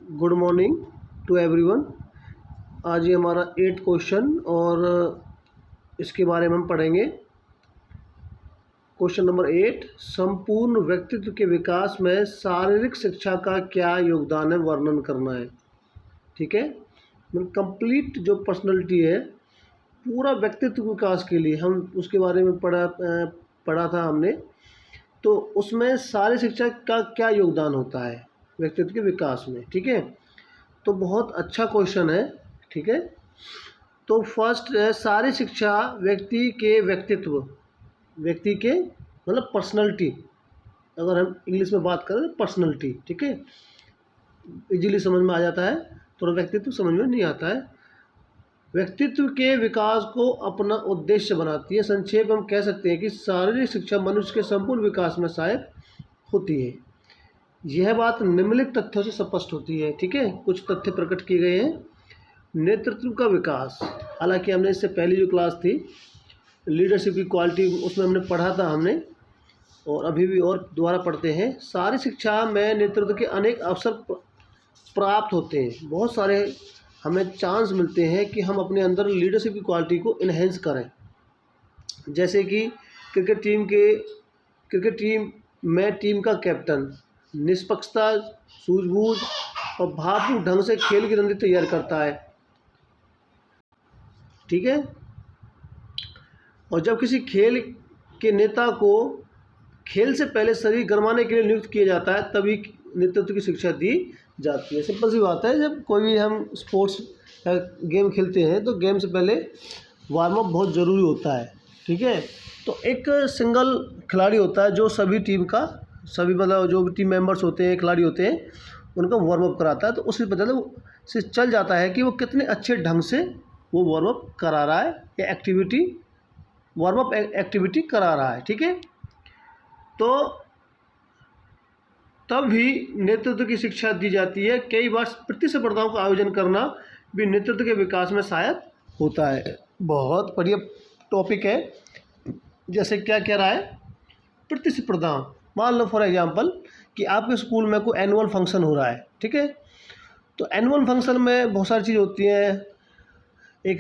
Good morning to everyone. आज ये हमारा 8th क्वेश्चन और इसके बारे में हम पढ़ेंगे। क्वेश्चन नंबर 8, संपूर्ण व्यक्तित्व के विकास में शारीरिक शिक्षा का क्या योगदान है, वर्णन करना है। ठीक है, कंप्लीट जो पर्सनैलिटी है, पूरा व्यक्तित्व विकास के लिए हम उसके बारे में पढ़ा था हमने। तो उसमें शारीरिक शिक्षा का क्या योगदान होता है व्यक्तित्व के विकास में। ठीक है, तो बहुत अच्छा क्वेश्चन है। ठीक है, तो फर्स्ट है शारीरिक शिक्षा व्यक्ति के व्यक्तित्व, व्यक्ति के मतलब पर्सनैलिटी। अगर हम इंग्लिश में बात करें तो पर्सनैलिटी, ठीक है, इजीली समझ में आ जाता है, थोड़ा व्यक्तित्व समझ में नहीं आता है। व्यक्तित्व के विकास को अपना उद्देश्य बनाती है। संक्षेप हम कह सकते हैं कि शारीरिक शिक्षा मनुष्य के संपूर्ण विकास में सहायक होती है। यह बात निम्नलिखित तथ्यों से स्पष्ट होती है। ठीक है, कुछ तथ्य प्रकट किए गए हैं। नेतृत्व का विकास, हालांकि हमने इससे पहली जो क्लास थी लीडरशिप की क्वालिटी, उसमें हमने पढ़ा था हमने, और अभी भी और दोबारा पढ़ते हैं। शारीरिक शिक्षा में नेतृत्व के अनेक अवसर प्राप्त होते हैं। बहुत सारे हमें चांस मिलते हैं कि हम अपने अंदर लीडरशिप की क्वालिटी को इन्हेंस करें। जैसे कि क्रिकेट टीम में टीम का कैप्टन निष्पक्षता, सूझबूझ और भावपूर्ण ढंग से खेल की रणनीति तैयार करता है। ठीक है, और जब किसी खेल के नेता को खेल से पहले शरीर गरमाने के लिए नियुक्त किया जाता है, तभी नेतृत्व की शिक्षा दी जाती है। सिंपल सी बात है, जब कोई भी हम स्पोर्ट्स गेम खेलते हैं तो गेम से पहले वार्म अप बहुत ज़रूरी होता है। ठीक है, तो एक सिंगल खिलाड़ी होता है जो सभी टीम का, सभी मतलब जो भी टीम मेंबर्स होते हैं, खिलाड़ी होते हैं, उनका वार्म अप कराता है। तो उससे पता से चल जाता है कि वो कितने अच्छे ढंग से वो वार्म अप करा रहा है या वार्म अप एक्टिविटी करा रहा है। ठीक है, तो तब भी नेतृत्व की शिक्षा दी जाती है। कई बार प्रतिस्पर्धाओं का आयोजन करना भी नेतृत्व के विकास में सहायक होता है। बहुत बढ़िया टॉपिक है। जैसे क्या कह रहा है, प्रतिस्पर्धा। मान लो फॉर एग्जांपल कि आपके स्कूल में कोई एनुअल फंक्शन हो रहा है। ठीक है, तो एनुअल फंक्शन में बहुत सारी चीज़ होती हैं। एक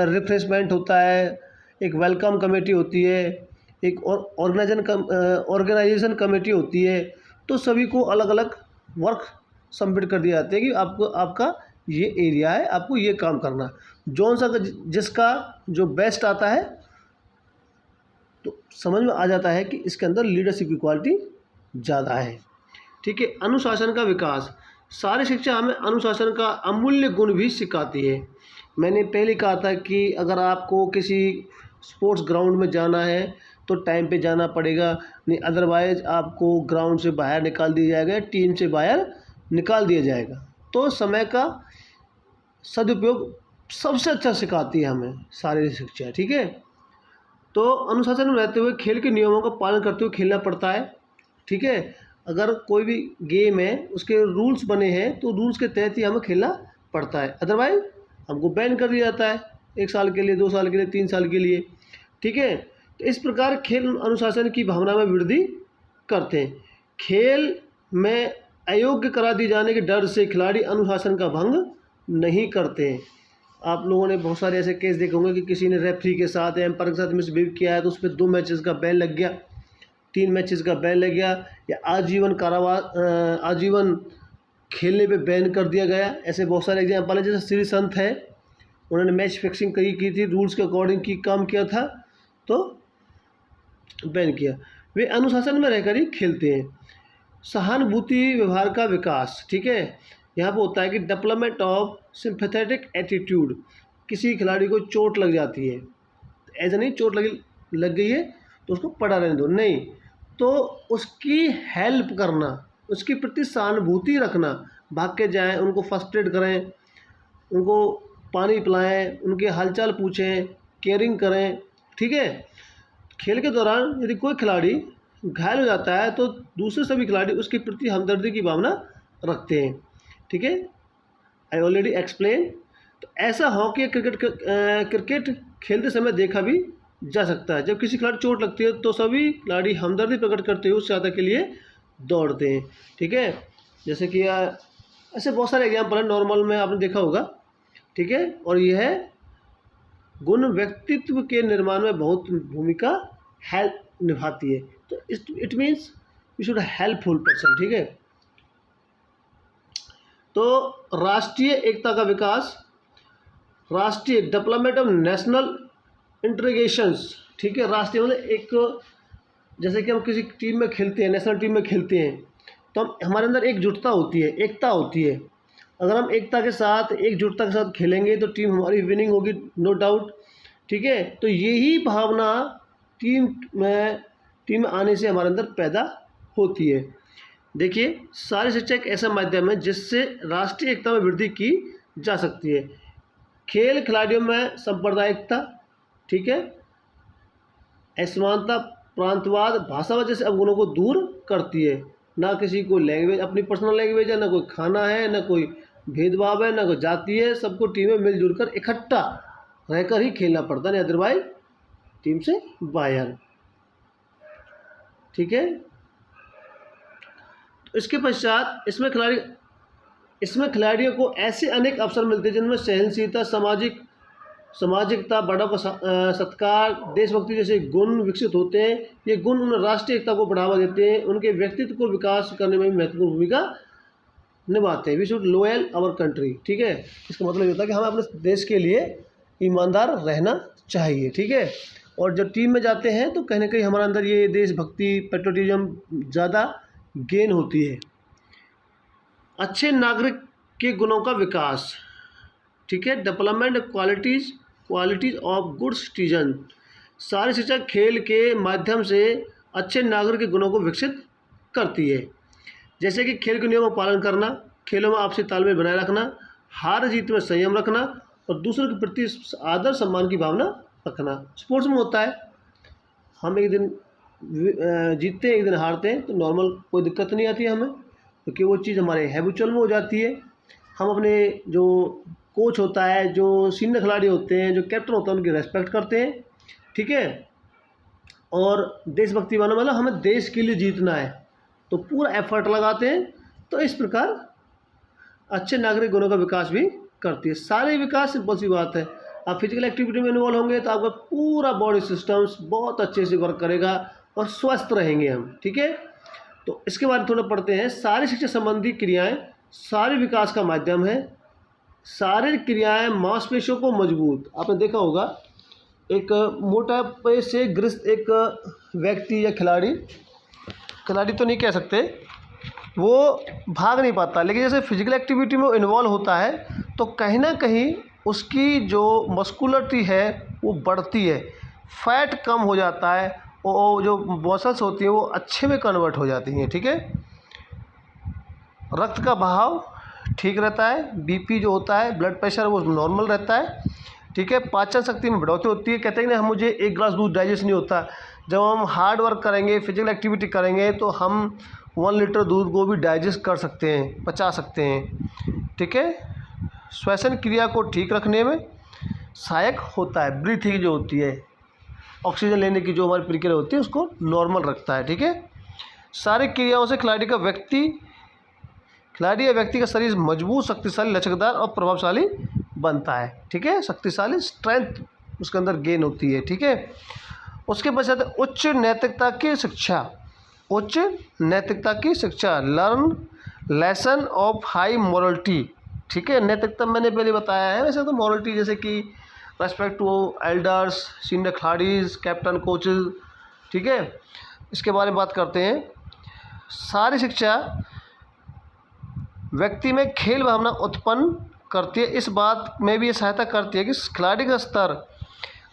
रिफ्रेशमेंट होता है, एक वेलकम कमेटी होती है, एक ऑर्गेनाइजेशन कमेटी होती है। तो सभी को अलग अलग वर्क सबमिट कर दिए जाते हैं कि आपका ये एरिया है, आपको ये काम करना। जिसका जो बेस्ट आता है, तो समझ में आ जाता है कि इसके अंदर लीडरशिप की क्वालिटी ज़्यादा है। ठीक है, अनुशासन का विकास। सारी शिक्षा हमें अनुशासन का अमूल्य गुण भी सिखाती है। मैंने पहले कहा था कि अगर आपको किसी स्पोर्ट्स ग्राउंड में जाना है तो टाइम पे जाना पड़ेगा, नहीं अदरवाइज़ आपको ग्राउंड से बाहर निकाल दिया जाएगा, टीम से बाहर निकाल दिया जाएगा। तो समय का सदुपयोग सबसे अच्छा सिखाती है हमें शारीरिक शिक्षा। ठीक है, तो अनुशासन में रहते हुए खेल के नियमों का पालन करते हुए खेलना पड़ता है। ठीक है, अगर कोई भी गेम है उसके रूल्स बने हैं तो रूल्स के तहत ही हमें खेलना पड़ता है, अदरवाइज हमको बैन कर दिया जाता है 1 साल के लिए, 2 साल के लिए, 3 साल के लिए। ठीक है, तो इस प्रकार खेल अनुशासन की भावना में वृद्धि करते हैं। खेल में अयोग्य करा दिए जाने के डर से खिलाड़ी अनुशासन का भंग नहीं करते हैं। आप लोगों ने बहुत सारे ऐसे केस देखे होंगे कि किसी ने रेफरी के साथ, एम्पायर के साथ मिसबिहेव किया है तो उस पर 2 मैचेस का बैन लग गया, 3 मैचेस का बैन लग गया, या आजीवन कारावास, आजीवन खेलने पे बैन कर दिया गया। ऐसे बहुत सारे एग्जाम्पल है। जैसे श्री संत है, उन्होंने मैच फिक्सिंग की थी, रूल्स के अकॉर्डिंग की काम किया था तो बैन किया। वे अनुशासन में रहकर ही खेलते हैं। सहानुभूति व्यवहार का विकास। ठीक है, यहाँ पर होता है कि डेवलपमेंट ऑफ सिंपैथेटिक एटीट्यूड। किसी खिलाड़ी को चोट लग जाती है, ऐसा नहीं चोट लग गई है तो उसको पड़ा रहने दो, नहीं, तो उसकी हेल्प करना, उसके प्रति सहानुभूति रखना, भाग के जाएँ, उनको फर्स्ट एड करें, उनको पानी पिलाएं, उनके हालचाल पूछें, केयरिंग करें। ठीक है, खेल के दौरान यदि कोई खिलाड़ी घायल हो जाता है तो दूसरे सभी खिलाड़ी उसके प्रति हमदर्दी की भावना रखते हैं। ठीक है, आई ऑलरेडी एक्सप्लेन। तो ऐसा हॉकी क्रिकेट खेलते समय देखा भी जा सकता है। जब किसी खिलाड़ी चोट लगती है तो सभी खिलाड़ी हमदर्दी प्रकट करते हुए उस सहायता के लिए दौड़ते हैं। ठीक है, जैसे कि ऐसे बहुत सारे एग्जाम्पल हैं, नॉर्मल में आपने देखा होगा, ठीक है। और यह गुण व्यक्तित्व के निर्माण में बहुत भूमिका हेल्प निभाती है। तो it means you should helpful person, ठीक है। तो राष्ट्रीय एकता का विकास, राष्ट्रीय डेवलपमेंट ऑफ नेशनल इंटीग्रेशंस, ठीक है। राष्ट्रीय मतलब एक, जैसे कि हम किसी टीम में खेलते हैं, नेशनल टीम में खेलते हैं, तो हमारे अंदर एकजुटता होती है, एकता होती है। अगर हम एकजुटता के साथ खेलेंगे तो टीम हमारी विनिंग होगी, नो डाउट, ठीक है। तो यही भावना टीम में आने से हमारे अंदर पैदा होती है। देखिए, सारी शिक्षा एक ऐसा माध्यम है जिससे राष्ट्रीय एकता में वृद्धि की जा सकती है। खेल खिलाड़ियों में सांप्रदायिकता, ठीक है, असमानता, प्रांतवाद, भाषावाद जैसे अवगुणों को दूर करती है। ना किसी को लैंग्वेज, अपनी पर्सनल लैंग्वेज है, ना कोई खाना है, ना कोई भेदभाव है, ना कोई जाति है, सबको टीम में मिलजुल कर इकट्ठा रहकर ही खेलना पड़ता है, अदरवाइज टीम से बाहर, ठीक है। तो इसके पश्चात इसमें खिलाड़ियों को ऐसे अनेक अवसर मिलते हैं जिनमें सहनशीलता, सामाजिकता, बड़ों का सत्कार, देशभक्ति जैसे गुण विकसित होते हैं। ये गुण उन राष्ट्रीय एकता को बढ़ावा देते हैं, उनके व्यक्तित्व को विकास करने में भी महत्वपूर्ण भूमिका निभाते हैं। We should loyal our country, ठीक है। इसका मतलब ये होता है कि हमें अपने देश के लिए ईमानदार रहना चाहिए, ठीक है। और जब टीम में जाते हैं तो कहीं ना कहीं हमारे अंदर ये देशभक्ति, पेट्रोटिज्म ज़्यादा गेन होती है। अच्छे नागरिक के गुणों का विकास, ठीक है, development qualities of good citizen. सारी शिक्षा खेल के माध्यम से अच्छे नागरिक के गुणों को विकसित करती है, जैसे कि खेल के नियमों का पालन करना, खेलों में आपसी तालमेल बनाए रखना, हार जीत में संयम रखना और दूसरों के प्रति आदर सम्मान की भावना रखना। स्पोर्ट्स में होता है, हम एक दिन जीतते हैं, एक दिन हारते हैं, तो नॉर्मल कोई दिक्कत नहीं आती है हमें, क्योंकि वो चीज़ हमारे हैबिचुअल में हो जाती है। हम अपने जो कोच होता है, जो सीनियर खिलाड़ी होते हैं, जो कैप्टन होता है, उनकी रेस्पेक्ट करते हैं, ठीक है। और देशभक्ति वाला मतलब हमें देश के लिए जीतना है, तो पूरा एफर्ट लगाते हैं। तो इस प्रकार अच्छे नागरिक गुणों का विकास भी करती है। सारे विकास सिंपल सी बात है, आप फिजिकल एक्टिविटी में इन्वॉल्व होंगे तो आपका पूरा बॉडी सिस्टम्स बहुत अच्छे से वर्क करेगा और स्वस्थ रहेंगे हम, ठीक है। तो इसके बारे में थोड़ा पढ़ते हैं। सारी शिक्षा संबंधी क्रियाएं सारे विकास का माध्यम है। शारीरिक क्रियाएं मांसपेशियों को मजबूत, आपने देखा होगा, एक मोटापे से ग्रस्त एक व्यक्ति या खिलाड़ी तो नहीं कह सकते, वो भाग नहीं पाता, लेकिन जैसे फिजिकल एक्टिविटी में इन्वॉल्व होता है तो कहीं ना कहीं उसकी जो मस्कुलरिटी है वो बढ़ती है, फैट कम हो जाता है, और जो मसल्स होती हैं वो अच्छे में कन्वर्ट हो जाती हैं, ठीक है। रक्त का बहाव ठीक रहता है, बीपी जो होता है, ब्लड प्रेशर, वो नॉर्मल रहता है, ठीक है। पाचन शक्ति में बढ़ोतरी होती है। कहते हैं कि मुझे 1 गिलास दूध डाइजेस्ट नहीं होता, जब हम हार्ड वर्क करेंगे, फिजिकल एक्टिविटी करेंगे तो हम 1 लीटर दूध को भी डाइजेस्ट कर सकते हैं, पचा सकते हैं, ठीक है। श्वसन क्रिया को ठीक रखने में सहायक होता है। ब्रीथिंग जो होती है, ऑक्सीजन लेने की जो हमारी प्रक्रिया होती है, उसको नॉर्मल रखता है, ठीक है। सारी क्रियाओं से खिलाड़ी या व्यक्ति का शरीर मजबूत, शक्तिशाली, लचकदार और प्रभावशाली बनता है, ठीक है। शक्तिशाली, स्ट्रेंथ उसके अंदर गेन होती है, ठीक है। उसके पश्चात उच्च नैतिकता की शिक्षा, learn lesson of high morality, ठीक है। नैतिकता मैंने पहले बताया है, वैसे तो मॉरलिटी जैसे कि रेस्पेक्ट टू एल्डर्स, सीनियर खिलाड़ीज, कैप्टन, कोचेज, ठीक है, इसके बारे में बात करते हैं। सारी शिक्षा व्यक्ति में खेल भावना उत्पन्न करती है। इस बात में भी ये सहायता करती है कि खिलाड़ी का स्तर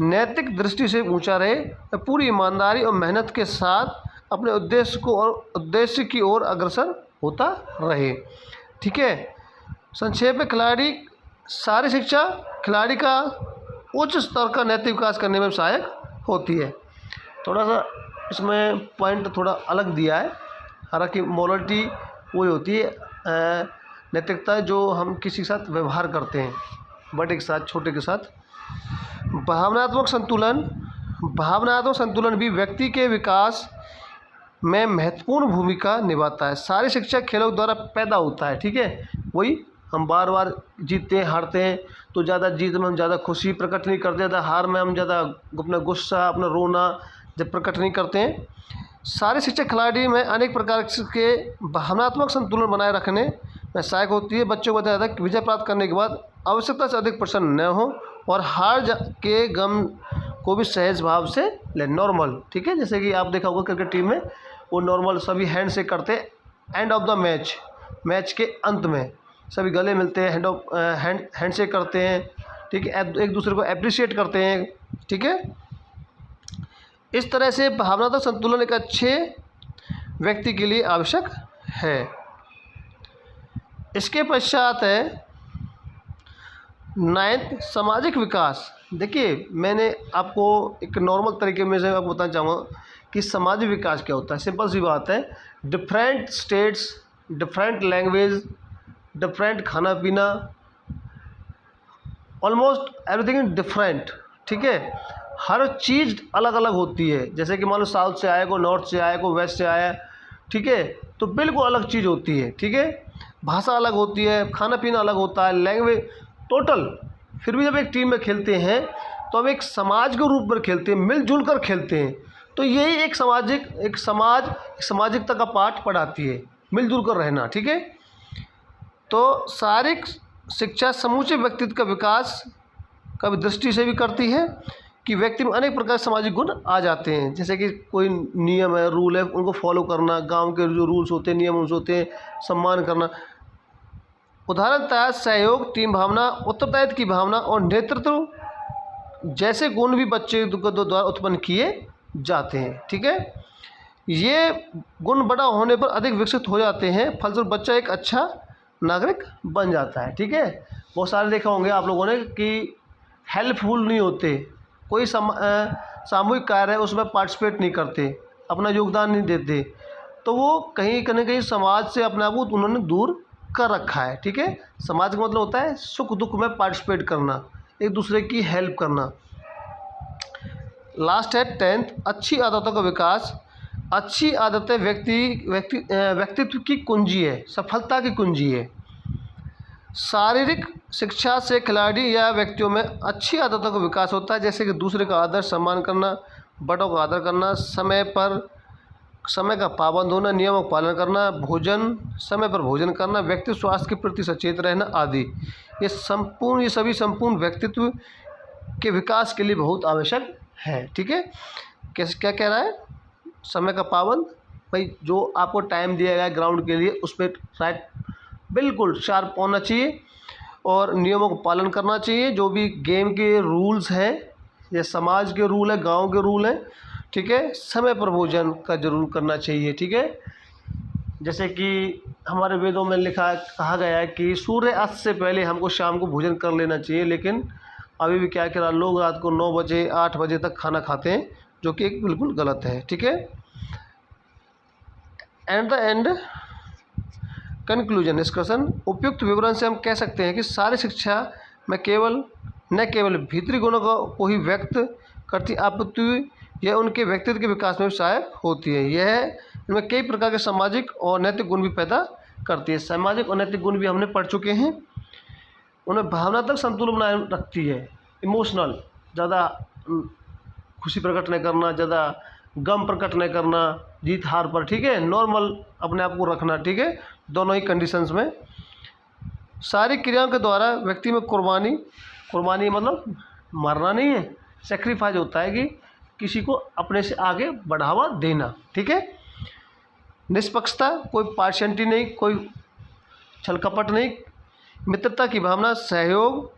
नैतिक दृष्टि से ऊंचा रहे, पूरी ईमानदारी और मेहनत के साथ अपने उद्देश्य की ओर अग्रसर होता रहे, ठीक है। संक्षेप में सारी शिक्षा खिलाड़ी का उच्च स्तर का नैतिक विकास करने में सहायक होती है। थोड़ा सा इसमें पॉइंट थोड़ा अलग दिया है, हालांकि मोरलिटी वही होती है, नैतिकता जो हम किसी के साथ व्यवहार करते हैं, बड़े के साथ, छोटे के साथ। भावनात्मक संतुलन भी व्यक्ति के विकास में महत्वपूर्ण भूमिका निभाता है। सारी शिक्षा खेलों द्वारा पैदा होता है, ठीक है। वही हम बार बार जीतते हैं हारते हैं, तो ज़्यादा जीत में हम ज़्यादा खुशी प्रकट नहीं करते, ज़्यादा हार में हम ज़्यादा अपना गुस्सा अपना रोना जब प्रकट नहीं करते हैं। सारे शिक्षक खिलाड़ी में अनेक प्रकार के भावनात्मक संतुलन बनाए रखने में सहायक होती है। बच्चों को बताया जाता है कि विजय प्राप्त करने के बाद आवश्यकता से अधिक प्रसन्न न हो और के गम को भी सहज भाव से ले, नॉर्मल, ठीक है। जैसे कि आप देखा होगा क्रिकेट टीम में वो नॉर्मल सभी हैंड शेक करते हैं एंड ऑफ द मैच के अंत में सभी गले मिलते हैं, हैंड शेक करते हैं, ठीक है, एक दूसरे को अप्रिशिएट करते हैं, ठीक है। इस तरह से भावनात्मक संतुलन एक अच्छे व्यक्ति के लिए आवश्यक है। इसके पश्चात है 9th सामाजिक विकास। देखिए मैंने आपको एक नॉर्मल तरीके में से आपको बताना चाहूँगा कि सामाजिक विकास क्या होता है। सिंपल सी बात है, different states, different language, different खाना पीना, ऑलमोस्ट एवरीथिंग इज डिफरेंट, ठीक है। हर चीज़ अलग अलग होती है। जैसे कि मान लो साउथ से आया, कोई नॉर्थ से आया, कोई वेस्ट से आया, ठीक है, तो बिल्कुल अलग चीज़ होती है, ठीक है। भाषा अलग होती है, खाना पीना अलग होता है, लैंग्वेज टोटल। फिर भी जब एक टीम में खेलते हैं तो हम एक समाज के रूप में खेलते हैं, मिलजुल कर खेलते हैं। तो यही एक सामाजिकता का पाठ पढ़ाती है, मिलजुल कर रहना, ठीक है। तो शारीरिक शिक्षा समूचे व्यक्तित्व का विकास का भी दृष्टि से भी करती है कि व्यक्ति में अनेक प्रकार के सामाजिक गुण आ जाते हैं। जैसे कि कोई नियम है, रूल है, उनको फॉलो करना, गांव के जो रूल्स होते हैं, नियम होते हैं, सम्मान करना। उदाहरणतः सहयोग, टीम भावना, उत्तरदायित्व की भावना और नेतृत्व जैसे गुण भी बच्चे द्वारा उत्पन्न किए जाते हैं, ठीक है। ये गुण बड़ा होने पर अधिक विकसित हो जाते हैं, फलस्वरूप बच्चा एक अच्छा नागरिक बन जाता है, ठीक है। बहुत सारे देखा होंगे आप लोगों ने कि हेल्पफुल नहीं होते, कोई सामूहिक कार्य है उसमें पार्टिसिपेट नहीं करते, अपना योगदान नहीं देते, तो वो कहीं न कहीं समाज से अपने आप को उन्होंने दूर कर रखा है, ठीक है। समाज का मतलब होता है सुख दुख में पार्टिसिपेट करना, एक दूसरे की हेल्प करना। लास्ट है 10th अच्छी आदतों का विकास। अच्छी आदतें व्यक्तित्व की कुंजी है, सफलता की कुंजी है। शारीरिक शिक्षा से खिलाड़ी या व्यक्तियों में अच्छी आदतों का विकास होता है, जैसे कि दूसरे का आदर सम्मान करना, बड़ों का आदर करना, समय का पाबंद होना, नियमों का पालन करना, समय पर भोजन करना, व्यक्तित्व स्वास्थ्य के प्रति सचेत रहना आदि। ये सभी संपूर्ण व्यक्तित्व के विकास के लिए बहुत आवश्यक है, ठीक है। क्या कह रहा है? समय का पाबंद, भाई जो आपको टाइम दिया गया है ग्राउंड के लिए उस पर राइट बिल्कुल शार्प होना चाहिए और नियमों का पालन करना चाहिए। जो भी गेम के रूल्स हैं, ये समाज के रूल है, गांव के रूल हैं, ठीक है। समय पर भोजन का जरूर करना चाहिए, ठीक है। जैसे कि हमारे वेदों में कहा गया है कि सूर्य अस्त से पहले हमको शाम को भोजन कर लेना चाहिए, लेकिन अभी भी क्या करा, लोग रात को 9 बजे 8 बजे तक खाना खाते हैं, जो कि एक बिल्कुल गलत है, ठीक है। At the end conclusion discussion, उपयुक्त विवरण से हम कह सकते हैं कि सारी शिक्षा में न केवल भीतरी गुणों को ही व्यक्त करती अपितु यह उनके व्यक्तित्व के विकास में भी सहायक होती है। यह इनमें कई प्रकार के सामाजिक और नैतिक गुण भी पैदा करती है। सामाजिक और नैतिक गुण भी हमने पढ़ चुके हैं। उन्हें भावनात्मक संतुलन बनाए रखती है, इमोशनल, ज़्यादा खुशी प्रकट नहीं करना, ज़्यादा गम प्रकट नहीं करना जीत हार पर, ठीक है। नॉर्मल अपने आप को रखना, ठीक है, दोनों ही कंडीशंस में। सारी क्रियाओं के द्वारा व्यक्ति में कुर्बानी मतलब मरना नहीं है, सेक्रीफाइस होता है कि किसी को अपने से आगे बढ़ावा देना, ठीक है। निष्पक्षता, कोई पार्शियलिटी नहीं, कोई छल कपट नहीं, मित्रता की भावना, सहयोग,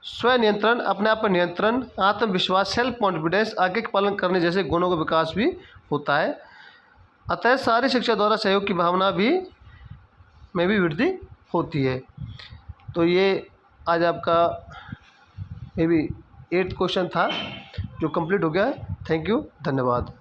स्वनियंत्रण, अपने आप पर नियंत्रण, आत्मविश्वास, सेल्फ कॉन्फिडेंस, आगे के पालन करने जैसे गुणों का विकास भी होता है। अतः सारी शिक्षा द्वारा सहयोग की भावना में भी वृद्धि होती है। तो ये आज आपका मे बी 8th क्वेश्चन था जो कंप्लीट हो गया है। थैंक यू, धन्यवाद।